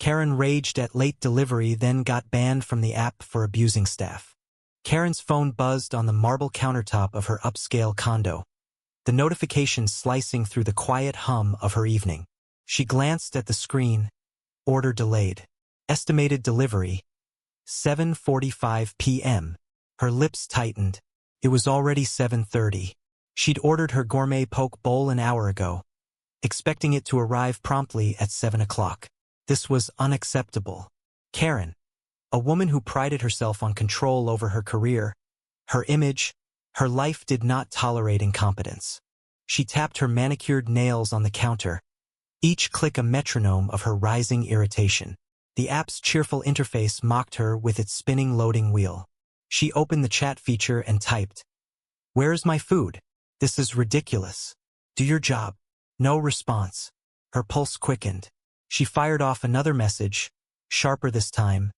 Karen raged at late delivery, then got banned from the app for abusing staff. Karen's phone buzzed on the marble countertop of her upscale condo, the notification slicing through the quiet hum of her evening. She glanced at the screen. Order delayed. Estimated delivery, 7:45 p.m. Her lips tightened. It was already 7:30. She'd ordered her gourmet poke bowl an hour ago, expecting it to arrive promptly at 7 o'clock. This was unacceptable. Karen, a woman who prided herself on control over her career, her image, her life, did not tolerate incompetence. She tapped her manicured nails on the counter, each click a metronome of her rising irritation. The app's cheerful interface mocked her with its spinning loading wheel. She opened the chat feature and typed, "Where's my food? This is ridiculous. Do your job." No response. Her pulse quickened. She fired off another message, sharper this time.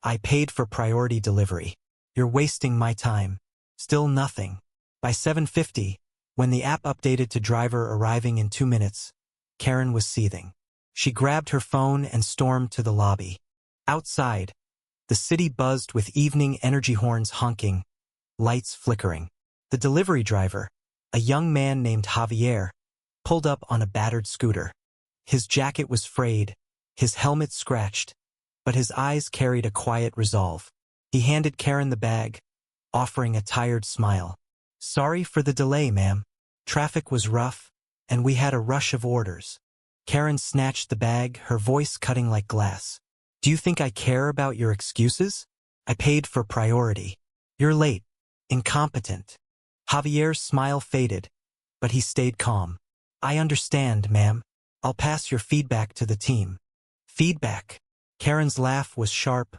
"I paid for priority delivery. You're wasting my time." Still nothing. By 7:50, when the app updated to driver arriving in 2 minutes, Karen was seething. She grabbed her phone and stormed to the lobby. Outside, the city buzzed with evening energy horns honking, lights flickering. The delivery driver, a young man named Javier, pulled up on a battered scooter. His jacket was frayed, his helmet scratched, but his eyes carried a quiet resolve. He handed Karen the bag, offering a tired smile. "Sorry for the delay, ma'am. Traffic was rough, and we had a rush of orders." Karen snatched the bag, her voice cutting like glass. "Do you think I care about your excuses? I paid for priority. You're late. Incompetent." Javier's smile faded, but he stayed calm. "I understand, ma'am. I'll pass your feedback to the team." "Feedback?" Karen's laugh was sharp,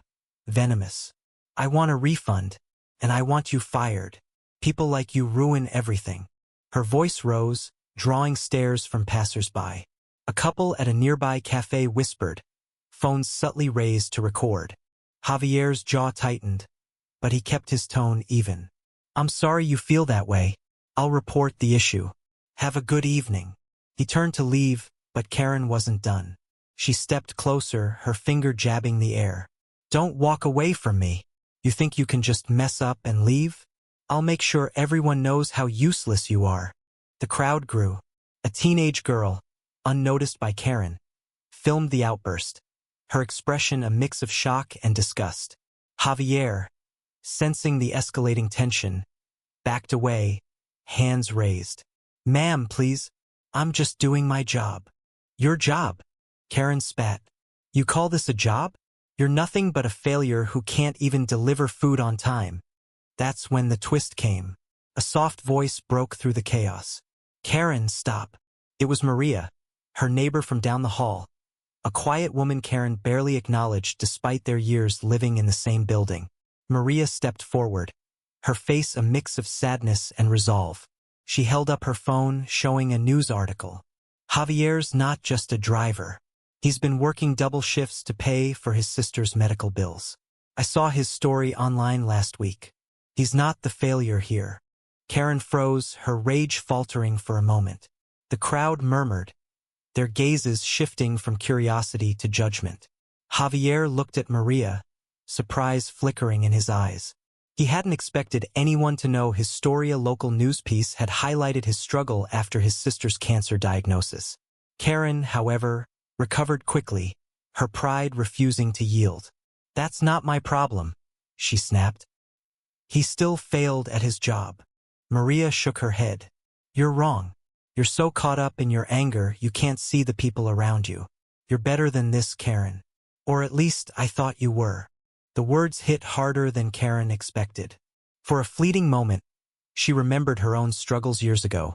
venomous. "I want a refund, and I want you fired. People like you ruin everything." Her voice rose, drawing stares from passers-by. A couple at a nearby cafe whispered, phones subtly raised to record. Javier's jaw tightened, but he kept his tone even. "I'm sorry you feel that way. I'll report the issue. Have a good evening." He turned to leave, but Karen wasn't done. She stepped closer, her finger jabbing the air. "Don't walk away from me. You think you can just mess up and leave? I'll make sure everyone knows how useless you are." The crowd grew. A teenage girl, unnoticed by Karen, filmed the outburst, her expression a mix of shock and disgust. Javier, sensing the escalating tension, backed away, hands raised. "Ma'am, please. I'm just doing my job." "Your job?" Karen spat. "You call this a job? You're nothing but a failure who can't even deliver food on time." That's when the twist came. A soft voice broke through the chaos. "Karen, stop." It was Maria, her neighbor from down the hall, a quiet woman Karen barely acknowledged despite their years living in the same building. Maria stepped forward, her face a mix of sadness and resolve. She held up her phone, showing a news article. "Javier's not just a driver. He's been working double shifts to pay for his sister's medical bills. I saw his story online last week. He's not the failure here." Karen froze, her rage faltering for a moment. The crowd murmured, their gazes shifting from curiosity to judgment. Javier looked at Maria, surprise flickering in his eyes. He hadn't expected anyone to know his story. A local news piece had highlighted his struggle after his sister's cancer diagnosis. Karen, however, recovered quickly, her pride refusing to yield. "That's not my problem," she snapped. "He still failed at his job." Maria shook her head. "You're wrong. You're so caught up in your anger you can't see the people around you. You're better than this, Karen. Or at least I thought you were." The words hit harder than Karen expected. For a fleeting moment, she remembered her own struggles years ago,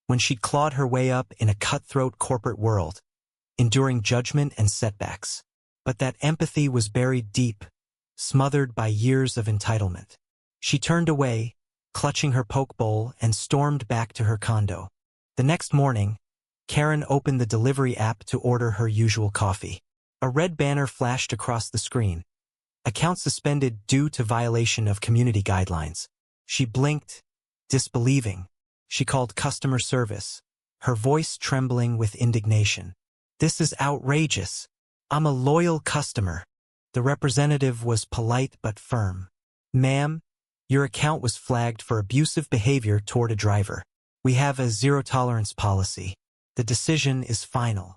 when she'd clawed her way up in a cutthroat corporate world, enduring judgment and setbacks. But that empathy was buried deep, smothered by years of entitlement. She turned away, clutching her poke bowl, and stormed back to her condo. The next morning, Karen opened the delivery app to order her usual coffee. A red banner flashed across the screen. "Account suspended due to violation of community guidelines." She blinked, disbelieving. She called customer service, her voice trembling with indignation. "This is outrageous. I'm a loyal customer. The representative was polite but firm. Ma'am, your account was flagged for abusive behavior toward a driver. We have a zero-tolerance policy. The decision is final.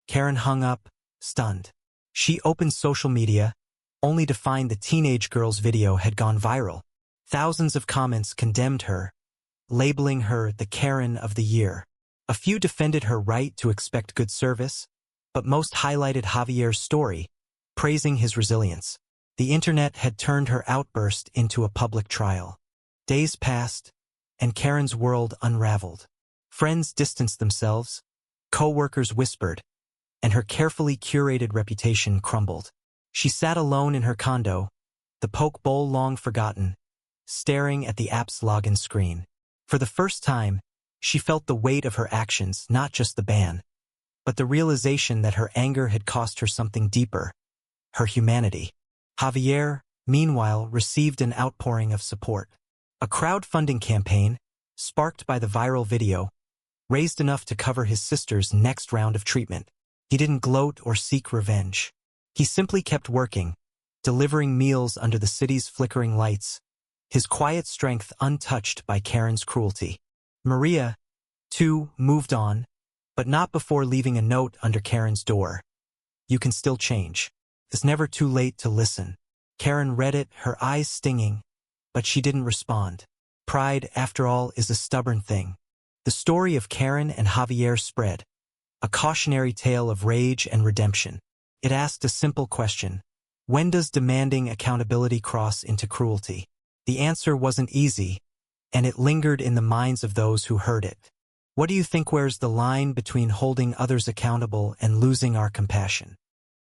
Karen hung up, stunned. She opened social media, only to find the teenage girl's video had gone viral. Thousands of comments condemned her, labeling her the Karen of the year. A few defended her right to expect good service, but most highlighted Javier's story, praising his resilience. The internet had turned her outburst into a public trial. Days passed, and Karen's world unraveled. Friends distanced themselves, co-workers whispered, and her carefully curated reputation crumbled. She sat alone in her condo, the poke bowl long forgotten, staring at the app's login screen. For the first time, she felt the weight of her actions, not just the ban, but the realization that her anger had cost her something deeper, her humanity. Javier, meanwhile, received an outpouring of support. A crowdfunding campaign, sparked by the viral video, raised enough to cover his sister's next round of treatment. He didn't gloat or seek revenge. He simply kept working, delivering meals under the city's flickering lights, his quiet strength untouched by Karen's cruelty. Maria, too, moved on, but not before leaving a note under Karen's door. You can still change. It's never too late to listen. Karen read it, her eyes stinging, but she didn't respond. Pride, after all, is a stubborn thing. The story of Karen and Javier spread, a cautionary tale of rage and redemption. It asked a simple question: when does demanding accountability cross into cruelty? The answer wasn't easy, and it lingered in the minds of those who heard it. What do you think, where's the line between holding others accountable and losing our compassion?